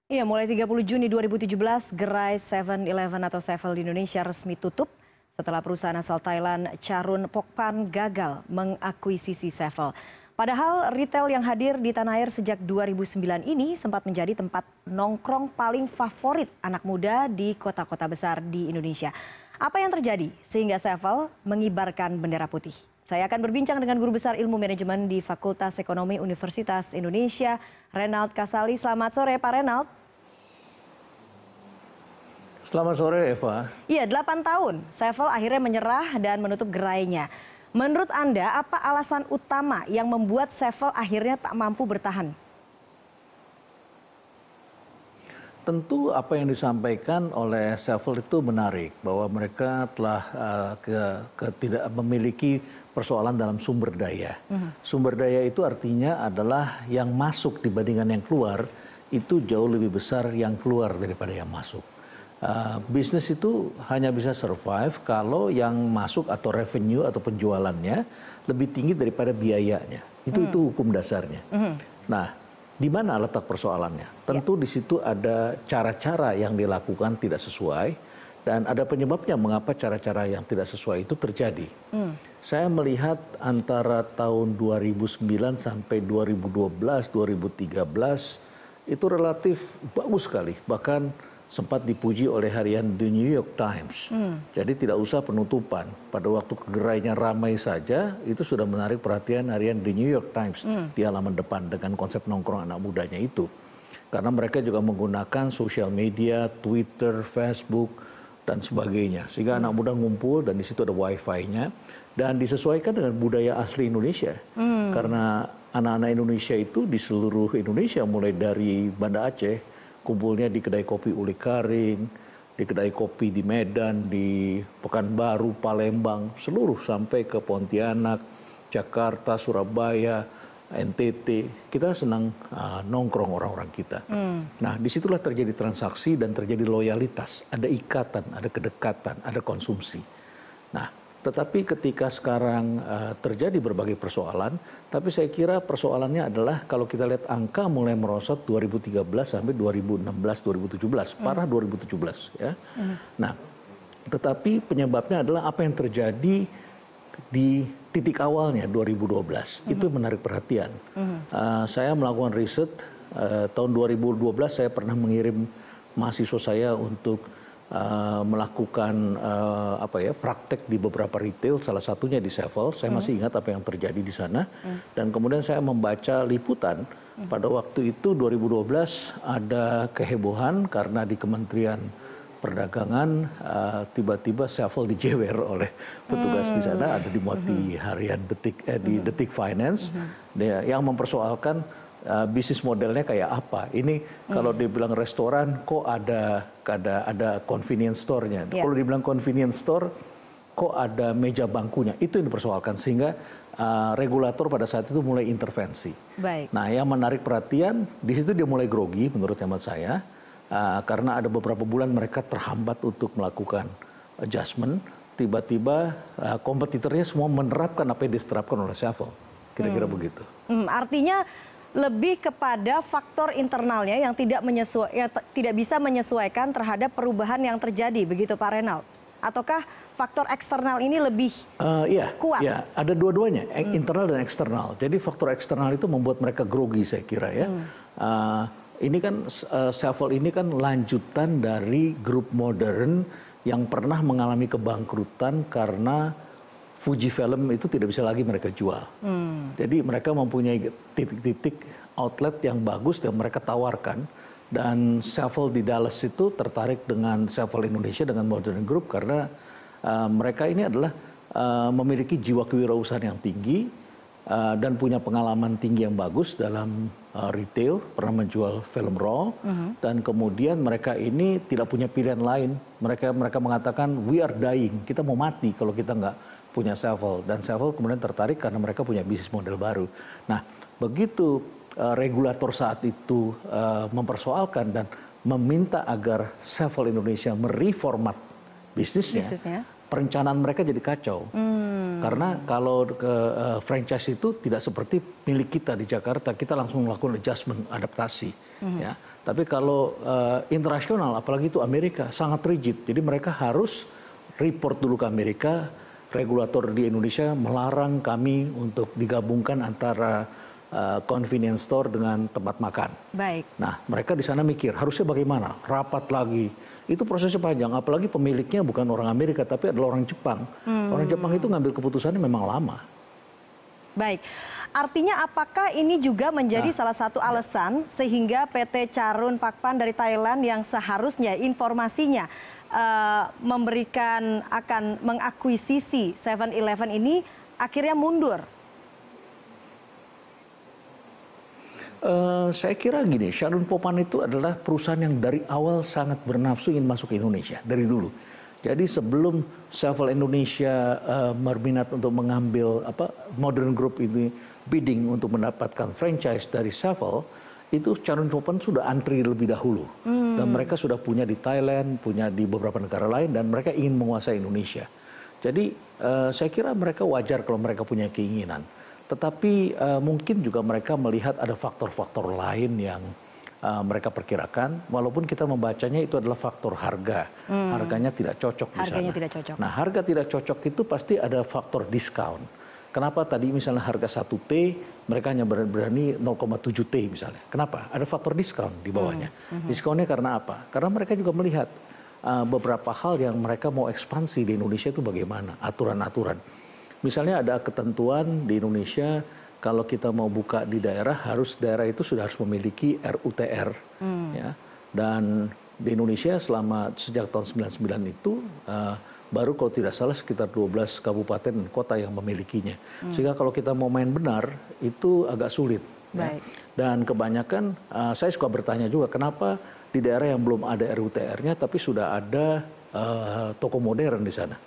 Iya, mulai 30 Juni 2017, gerai 7-Eleven atau Sevel di Indonesia resmi tutup setelah perusahaan asal Thailand Charun Pokpan gagal mengakuisisi Sevel. Padahal retail yang hadir di tanah air sejak 2009 ini sempat menjadi tempat nongkrong paling favorit anak muda di kota-kota besar di Indonesia. Apa yang terjadi sehingga Sevel mengibarkan bendera putih? Saya akan berbincang dengan Guru Besar Ilmu Manajemen di Fakultas Ekonomi Universitas Indonesia, Renald Kasali. Selamat sore, Pak Renald. Selamat sore, Eva. Iya, 8 tahun Sevel akhirnya menyerah dan menutup gerainya. Menurut Anda, apa alasan utama yang membuat Sevel akhirnya tak mampu bertahan? Tentu apa yang disampaikan oleh Sevel itu menarik, bahwa mereka telah tidak memiliki persoalan dalam sumber daya. Sumber daya itu artinya adalah yang masuk dibandingkan yang keluar, itu jauh lebih besar yang keluar daripada yang masuk. Bisnis itu hanya bisa survive kalau yang masuk atau revenue atau penjualannya lebih tinggi daripada biayanya. Itu hukum dasarnya. Nah, di mana letak persoalannya? Tentu di situ ada cara-cara yang dilakukan tidak sesuai dan ada penyebabnya mengapa cara-cara yang tidak sesuai itu terjadi. Saya melihat antara tahun 2009 sampai 2012, 2013 itu relatif bagus sekali, bahkan sempat dipuji oleh harian The New York Times. Jadi tidak usah penutupan. Pada waktu gerainya ramai saja, itu sudah menarik perhatian harian The New York Times di halaman depan dengan konsep nongkrong anak mudanya itu. Karena mereka juga menggunakan sosial media, Twitter, Facebook, dan sebagainya. Sehingga anak muda ngumpul dan di situ ada wifi-nya. Dan disesuaikan dengan budaya asli Indonesia. Karena anak-anak Indonesia itu di seluruh Indonesia, mulai dari Banda Aceh, kumpulnya di kedai kopi Uli Karing, di kedai kopi di Medan, di Pekanbaru, Palembang, seluruh sampai ke Pontianak, Jakarta, Surabaya, NTT. Kita senang nongkrong orang-orang kita. Nah, disitulah terjadi transaksi dan terjadi loyalitas. Ada ikatan, ada kedekatan, ada konsumsi. Nah, tetapi ketika sekarang terjadi berbagai persoalan, tapi saya kira persoalannya adalah kalau kita lihat angka mulai merosot 2013 sampai 2016-2017, parah 2017 ya. Nah, tetapi penyebabnya adalah apa yang terjadi di titik awalnya 2012. Itu menarik perhatian. Saya melakukan riset tahun 2012, saya pernah mengirim mahasiswa saya untuk melakukan praktek di beberapa retail, salah satunya di Sevel. Saya masih ingat apa yang terjadi di sana. Dan kemudian saya membaca liputan. Pada waktu itu 2012 ada kehebohan karena di Kementerian Perdagangan tiba-tiba Sevel dijewer oleh petugas di sana. Ada dimuat di harian di Detik Finance yang mempersoalkan bisnis modelnya kayak apa. Ini kalau dibilang restoran kok ada convenience store-nya. Kalau dibilang convenience store kok ada meja bangkunya. Itu yang dipersoalkan sehingga regulator pada saat itu mulai intervensi. Baik. Nah, yang menarik perhatian di situ dia mulai grogi menurut hemat saya karena ada beberapa bulan mereka terhambat untuk melakukan adjustment. Tiba-tiba kompetitornya semua menerapkan apa yang diterapkan oleh Sevel. Kira-kira begitu. Artinya lebih kepada faktor internalnya yang tidak bisa menyesuaikan terhadap perubahan yang terjadi, begitu Pak Renald? Ataukah faktor eksternal ini lebih kuat? Iya, ada dua-duanya, internal dan eksternal. Jadi faktor eksternal itu membuat mereka grogi, saya kira ya. Ini kan Sevel ini kan lanjutan dari grup modern yang pernah mengalami kebangkrutan karena Fujifilm itu tidak bisa lagi mereka jual. Jadi mereka mempunyai titik-titik outlet yang bagus yang mereka tawarkan. Dan Sevel di Dallas itu tertarik dengan Sevel Indonesia dengan Modern Group karena mereka ini adalah memiliki jiwa kewirausahaan yang tinggi dan punya pengalaman tinggi yang bagus dalam retail, pernah menjual film raw. Dan kemudian mereka ini tidak punya pilihan lain. Mereka mengatakan we are dying, kita mau mati kalau kita nggak punya Sevel. Dan Sevel kemudian tertarik karena mereka punya bisnis model baru. Nah, begitu regulator saat itu mempersoalkan dan meminta agar Sevel Indonesia mereformat bisnisnya, perencanaan mereka jadi kacau. Karena kalau franchise itu tidak seperti milik kita di Jakarta, kita langsung melakukan adjustment, adaptasi. Ya. Tapi kalau internasional, apalagi itu Amerika, sangat rigid. Jadi mereka harus report dulu ke Amerika, regulator di Indonesia melarang kami untuk digabungkan antara convenience store dengan tempat makan. Baik. Nah, mereka di sana mikir, harusnya bagaimana? Rapat lagi. Itu prosesnya panjang, apalagi pemiliknya bukan orang Amerika, tapi adalah orang Jepang. Orang Jepang itu ngambil keputusannya memang lama. Baik, artinya apakah ini juga menjadi salah satu alasan sehingga PT Charun Pakpan dari Thailand yang seharusnya informasinya memberikan akan mengakuisisi 7-Eleven ini akhirnya mundur? Saya kira gini, Charun Pakpan itu adalah perusahaan yang dari awal sangat bernafsu ingin masuk ke Indonesia, dari dulu. Jadi sebelum Sevel Indonesia berminat untuk mengambil Modern Group ini bidding untuk mendapatkan franchise dari Sevel, itu Charun Pakpan sudah antri lebih dahulu. Dan mereka sudah punya di Thailand, punya di beberapa negara lain, dan mereka ingin menguasai Indonesia. Jadi saya kira mereka wajar kalau mereka punya keinginan. Tetapi mungkin juga mereka melihat ada faktor-faktor lain yang mereka perkirakan, walaupun kita membacanya itu adalah faktor harga. Harganya tidak cocok di sana. Harganya tidak cocok. Nah, harga tidak cocok itu pasti ada faktor diskon. Kenapa tadi misalnya harga 1 T, mereka hanya berani 0,7 T misalnya. Kenapa? Ada faktor diskon di bawahnya. Diskonnya karena apa? Karena mereka juga melihat beberapa hal yang mereka mau ekspansi di Indonesia itu bagaimana, aturan-aturan. Misalnya ada ketentuan di Indonesia, kalau kita mau buka di daerah, daerah itu sudah harus memiliki RUTR. Ya. Dan di Indonesia sejak tahun 99 itu, baru kalau tidak salah sekitar 12 kabupaten dan kota yang memilikinya. Sehingga kalau kita mau main benar, itu agak sulit. Ya. Dan kebanyakan, saya suka bertanya juga, kenapa di daerah yang belum ada RUTR-nya, tapi sudah ada toko modern di sana.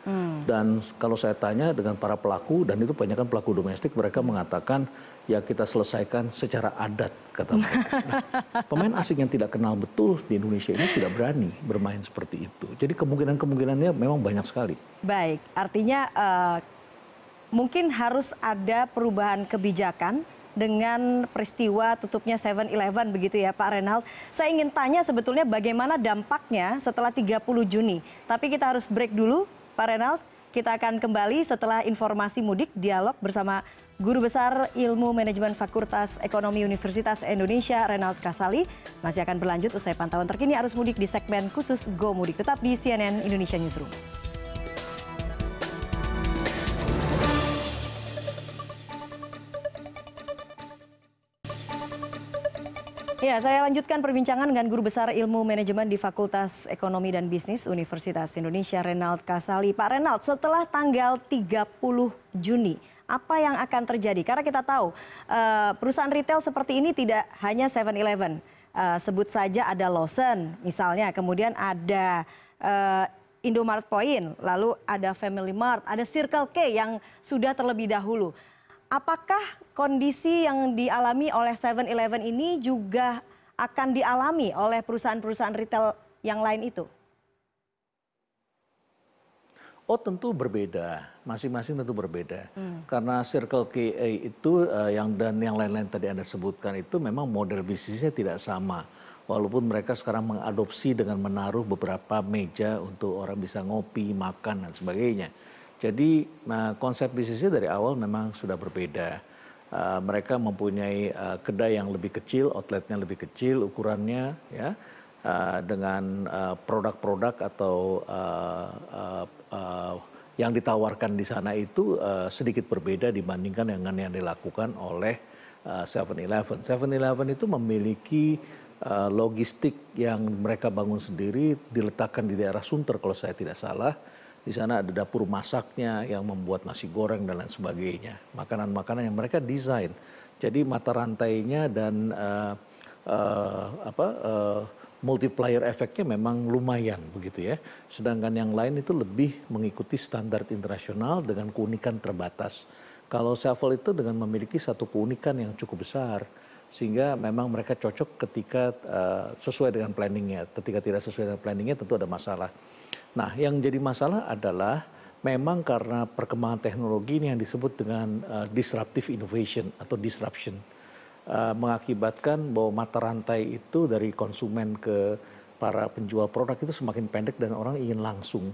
Dan kalau saya tanya dengan para pelaku, dan itu kebanyakan pelaku domestik, mereka mengatakan ya kita selesaikan secara adat, kata mereka. Nah, pemain asing yang tidak kenal betul di Indonesia ini tidak berani bermain seperti itu. Jadi kemungkinan-kemungkinannya memang banyak sekali. Baik, artinya mungkin harus ada perubahan kebijakan dengan peristiwa tutupnya 7-Eleven begitu ya Pak Reynald. Saya ingin tanya sebetulnya bagaimana dampaknya setelah 30 Juni. Tapi kita harus break dulu Pak Reynald. Kita akan kembali setelah informasi mudik, dialog bersama Guru Besar Ilmu Manajemen Fakultas Ekonomi Universitas Indonesia Reynald Kasali. Masih akan berlanjut usai pantauan terkini arus mudik di segmen khusus Go Mudik. Tetap di CNN Indonesia Newsroom. Ya, saya lanjutkan perbincangan dengan Guru Besar Ilmu Manajemen di Fakultas Ekonomi dan Bisnis Universitas Indonesia, Reynald Kasali. Pak Reynald, setelah tanggal 30 Juni, apa yang akan terjadi? Karena kita tahu perusahaan retail seperti ini tidak hanya 7-Eleven. Sebut saja ada Lawson misalnya, kemudian ada Indomaret Point, lalu ada Family Mart, ada Circle K yang sudah terlebih dahulu. Apakah kondisi yang dialami oleh 7-Eleven ini juga akan dialami oleh perusahaan-perusahaan retail yang lain itu? Oh tentu berbeda, masing-masing tentu berbeda. Karena Circle K itu dan yang lain-lain tadi Anda sebutkan itu memang model bisnisnya tidak sama. Walaupun mereka sekarang mengadopsi dengan menaruh beberapa meja untuk orang bisa ngopi, makan dan sebagainya. Jadi konsep bisnisnya dari awal memang sudah berbeda. Mereka mempunyai kedai yang lebih kecil, outletnya lebih kecil ukurannya, ya, dengan produk-produk atau yang ditawarkan di sana itu sedikit berbeda dibandingkan dengan yang dilakukan oleh 7-Eleven. 7-Eleven itu memiliki logistik yang mereka bangun sendiri, diletakkan di daerah Sunter kalau saya tidak salah. Di sana ada dapur masaknya yang membuat nasi goreng dan lain sebagainya. Makanan-makanan yang mereka desain. Jadi mata rantainya dan multiplier efeknya memang lumayan begitu ya. Sedangkan yang lain itu lebih mengikuti standar internasional dengan keunikan terbatas. Kalau Sevel itu dengan memiliki satu keunikan yang cukup besar. Sehingga memang mereka cocok ketika sesuai dengan planningnya. Ketika tidak sesuai dengan planningnya tentu ada masalah. Nah, yang jadi masalah adalah memang karena perkembangan teknologi ini yang disebut dengan disruptive innovation atau disruption. mengakibatkan bahwa mata rantai itu dari konsumen ke para penjual produk itu semakin pendek dan orang ingin langsung.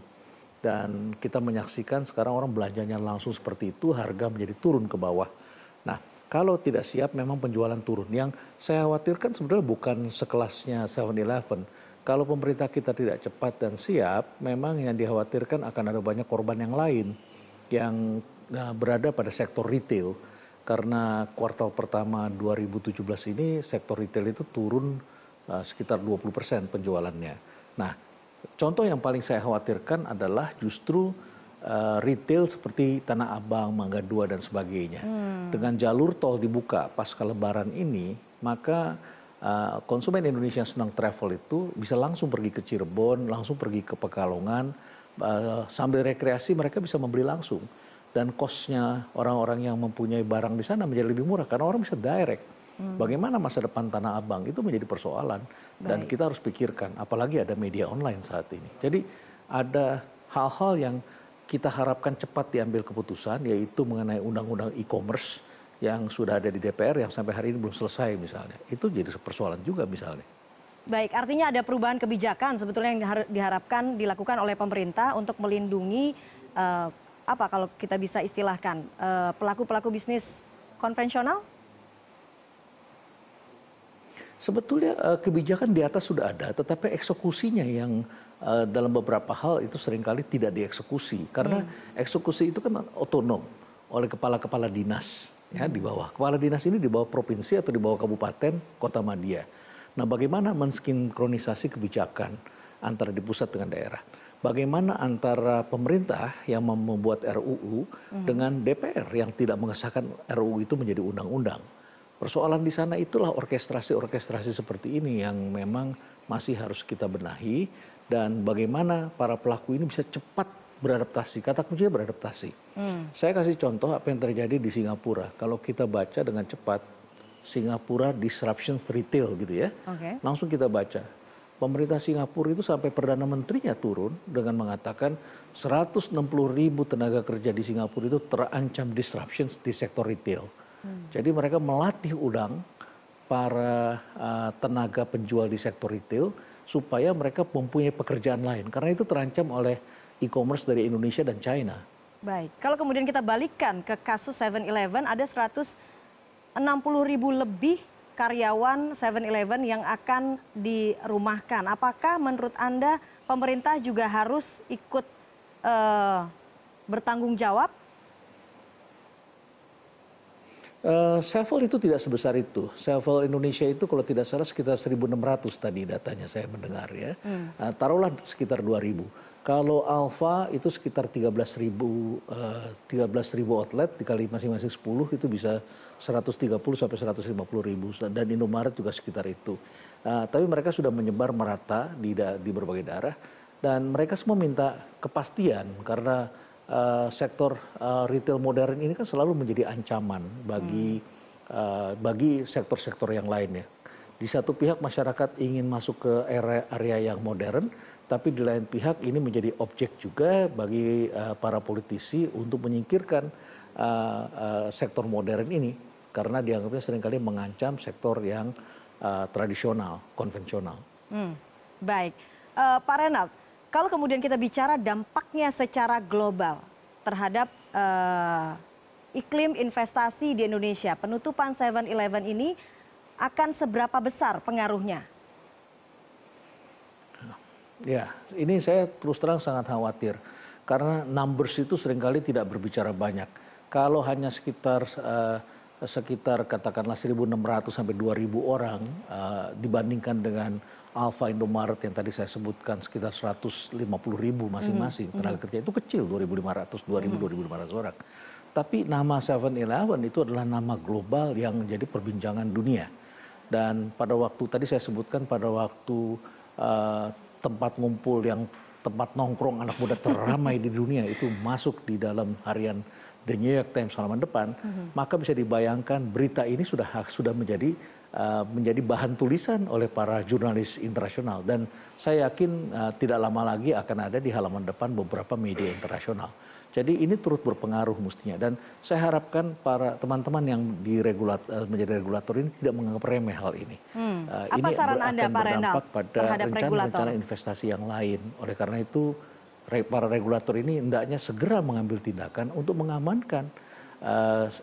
Dan kita menyaksikan sekarang orang belanjanya langsung seperti itu, harga menjadi turun ke bawah. Nah, kalau tidak siap memang penjualan turun. Yang saya khawatirkan sebenarnya bukan sekelasnya 7-Eleven. Kalau pemerintah kita tidak cepat dan siap, memang yang dikhawatirkan akan ada banyak korban yang lain yang berada pada sektor retail. Karena kuartal pertama 2017 ini sektor retail itu turun sekitar 20% penjualannya. Nah, contoh yang paling saya khawatirkan adalah justru retail seperti Tanah Abang, Mangga 2 dan sebagainya. Dengan jalur tol dibuka pasca Lebaran ini, maka konsumen Indonesia yang senang travel itu bisa langsung pergi ke Cirebon, langsung pergi ke Pekalongan, sambil rekreasi mereka bisa membeli langsung. Dan cost-nya orang-orang yang mempunyai barang di sana menjadi lebih murah karena orang bisa direct. Bagaimana masa depan Tanah Abang itu menjadi persoalan dan kita harus pikirkan, apalagi ada media online saat ini. Jadi ada hal-hal yang kita harapkan cepat diambil keputusan, yaitu mengenai undang-undang e-commerce yang sudah ada di DPR yang sampai hari ini belum selesai misalnya. Itu jadi persoalan juga misalnya. Baik, artinya ada perubahan kebijakan sebetulnya yang diharapkan dilakukan oleh pemerintah untuk melindungi apa kalau kita bisa istilahkan pelaku-pelaku bisnis konvensional? Sebetulnya kebijakan di atas sudah ada, tetapi eksekusinya yang dalam beberapa hal itu seringkali tidak dieksekusi. Karena eksekusi itu kan otonom oleh kepala-kepala dinas ya, di bawah. Kepala dinas ini di bawah provinsi atau di bawah kabupaten, kota madya. Nah, bagaimana mensinkronisasi kebijakan antara di pusat dengan daerah? Bagaimana antara pemerintah yang membuat RUU dengan DPR yang tidak mengesahkan RUU itu menjadi undang-undang? Persoalan di sana itulah orkestrasi-orkestrasi seperti ini yang memang masih harus kita benahi dan bagaimana para pelaku ini bisa cepat beradaptasi. Kata kuncinya beradaptasi. Saya kasih contoh apa yang terjadi di Singapura. Kalau kita baca dengan cepat, Singapura disruptions retail gitu ya. Langsung kita baca. Pemerintah Singapura itu sampai Perdana Menterinya turun dengan mengatakan 160.000 tenaga kerja di Singapura itu terancam disruptions di sektor retail. Jadi mereka melatih ulang para tenaga penjual di sektor retail supaya mereka mempunyai pekerjaan lain. Karena itu terancam oleh e-commerce dari Indonesia dan China. Baik, kalau kemudian kita balikkan ke kasus 7-Eleven, ada 160.000 lebih karyawan 7-Eleven yang akan dirumahkan. Apakah menurut Anda pemerintah juga harus ikut bertanggung jawab? Sevel itu tidak sebesar itu. Sevel Indonesia itu kalau tidak salah sekitar 1.600 tadi datanya saya mendengar ya. Taruhlah sekitar 2.000. Kalau Alfa itu sekitar 13.000 outlet dikali masing-masing 10 itu bisa 130 sampai 150.000 dan Indomaret juga sekitar itu. Tapi mereka sudah menyebar merata di berbagai daerah dan mereka semua minta kepastian karena sektor retail modern ini kan selalu menjadi ancaman bagi sektor-sektor yang lainnya. Di satu pihak masyarakat ingin masuk ke area yang modern, tapi di lain pihak ini menjadi objek juga bagi para politisi untuk menyingkirkan sektor modern ini karena dianggapnya seringkali mengancam sektor yang tradisional, konvensional. Baik, Pak Renald. Kalau kemudian kita bicara dampaknya secara global terhadap iklim investasi di Indonesia, penutupan 7-Eleven ini akan seberapa besar pengaruhnya? Ya, ini saya terus terang sangat khawatir karena numbers itu seringkali tidak berbicara banyak. Kalau hanya sekitar katakanlah 1.600 sampai 2.000 orang dibandingkan dengan Alfa, Indomaret yang tadi saya sebutkan sekitar 150.000 masing-masing tenaga kerja itu kecil 2.500, 2.500 orang. Tapi nama 7-Eleven itu adalah nama global yang menjadi perbincangan dunia. Dan pada waktu tadi saya sebutkan pada waktu tempat ngumpul yang tempat nongkrong anak muda teramai di dunia itu masuk di dalam harian The New York Times halaman depan, maka bisa dibayangkan berita ini sudah menjadi bahan tulisan oleh para jurnalis internasional dan saya yakin tidak lama lagi akan ada di halaman depan beberapa media internasional. Jadi ini turut berpengaruh mestinya. Dan saya harapkan para teman-teman yang menjadi regulator ini tidak menganggap remeh hal ini. Apa saran Anda, akan Pak Renald, berdampak pada terhadap regulator? rencana-rencana investasi yang lain. Oleh karena itu, para regulator ini hendaknya segera mengambil tindakan untuk mengamankan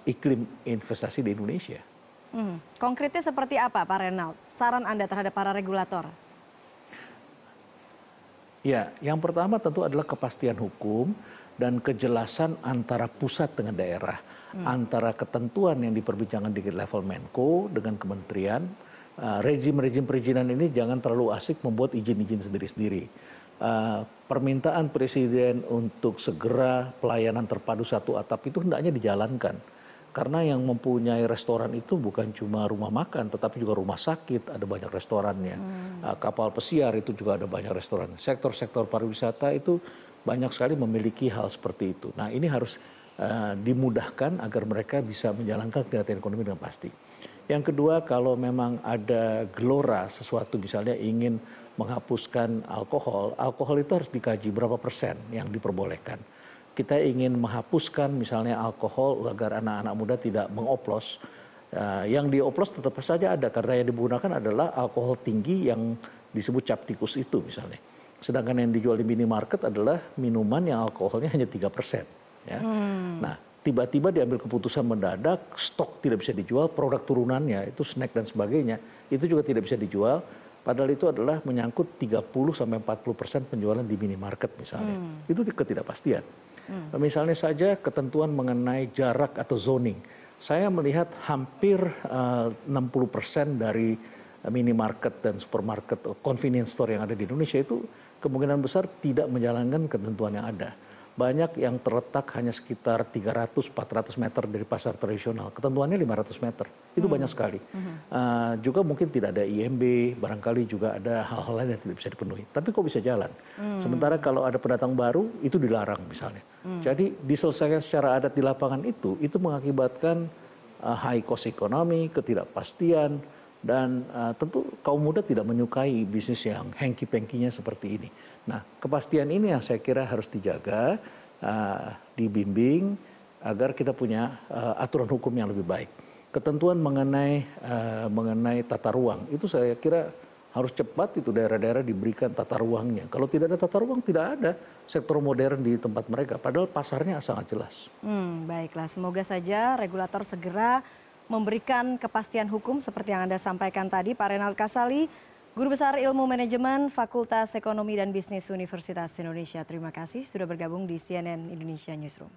iklim investasi di Indonesia. Konkretnya seperti apa, Pak Renald? Saran Anda terhadap para regulator? Ya, yang pertama tentu adalah kepastian hukum dan kejelasan antara pusat dengan daerah, antara ketentuan yang diperbincangkan di level Menko dengan kementerian. Rezim-rezim perizinan ini jangan terlalu asik membuat izin-izin sendiri-sendiri. Permintaan presiden untuk segera pelayanan terpadu satu atap itu hendaknya dijalankan. Karena yang mempunyai restoran itu bukan cuma rumah makan, tetapi juga rumah sakit, ada banyak restorannya. Kapal pesiar itu juga ada banyak restoran. Sektor-sektor pariwisata itu banyak sekali memiliki hal seperti itu. Nah, ini harus dimudahkan agar mereka bisa menjalankan kegiatan ekonomi dengan pasti. Yang kedua, kalau memang ada gelora sesuatu, misalnya ingin menghapuskan alkohol, alkohol itu harus dikaji berapa persen yang diperbolehkan. Kita ingin menghapuskan misalnya alkohol agar anak-anak muda tidak mengoplos. Yang dioplos tetap saja ada karena yang digunakan adalah alkohol tinggi yang disebut cap tikus itu misalnya. Sedangkan yang dijual di minimarket adalah minuman yang alkoholnya hanya 3%. Ya. Nah, tiba-tiba diambil keputusan mendadak, stok tidak bisa dijual, produk turunannya itu snack dan sebagainya, itu juga tidak bisa dijual. Padahal itu adalah menyangkut 30-40% penjualan di minimarket misalnya. Itu ketidakpastian. Misalnya saja ketentuan mengenai jarak atau zoning. Saya melihat hampir 60% dari minimarket dan supermarket, convenience store yang ada di Indonesia itu kemungkinan besar tidak menjalankan ketentuan yang ada. Banyak yang terletak hanya sekitar 300-400 meter dari pasar tradisional. Ketentuannya 500 meter. Itu banyak sekali. Juga mungkin tidak ada IMB, barangkali juga ada hal-hal lain yang tidak bisa dipenuhi. Tapi kok bisa jalan? Sementara kalau ada pendatang baru, itu dilarang misalnya. Jadi diselesaikan secara adat di lapangan itu mengakibatkan high cost ekonomi, ketidakpastian, dan tentu kaum muda tidak menyukai bisnis yang hengki-pengkinya seperti ini. Nah, kepastian ini yang saya kira harus dijaga, dibimbing agar kita punya aturan hukum yang lebih baik. Ketentuan mengenai tata ruang itu saya kira harus cepat itu daerah-daerah diberikan tata ruangnya. Kalau tidak ada tata ruang, tidak ada sektor modern di tempat mereka. Padahal pasarnya sangat jelas. Baiklah, semoga saja regulator segera memberikan kepastian hukum seperti yang Anda sampaikan tadi, Pak Renald Kasali, Guru Besar Ilmu Manajemen Fakultas Ekonomi dan Bisnis Universitas Indonesia. Terima kasih sudah bergabung di CNN Indonesia Newsroom.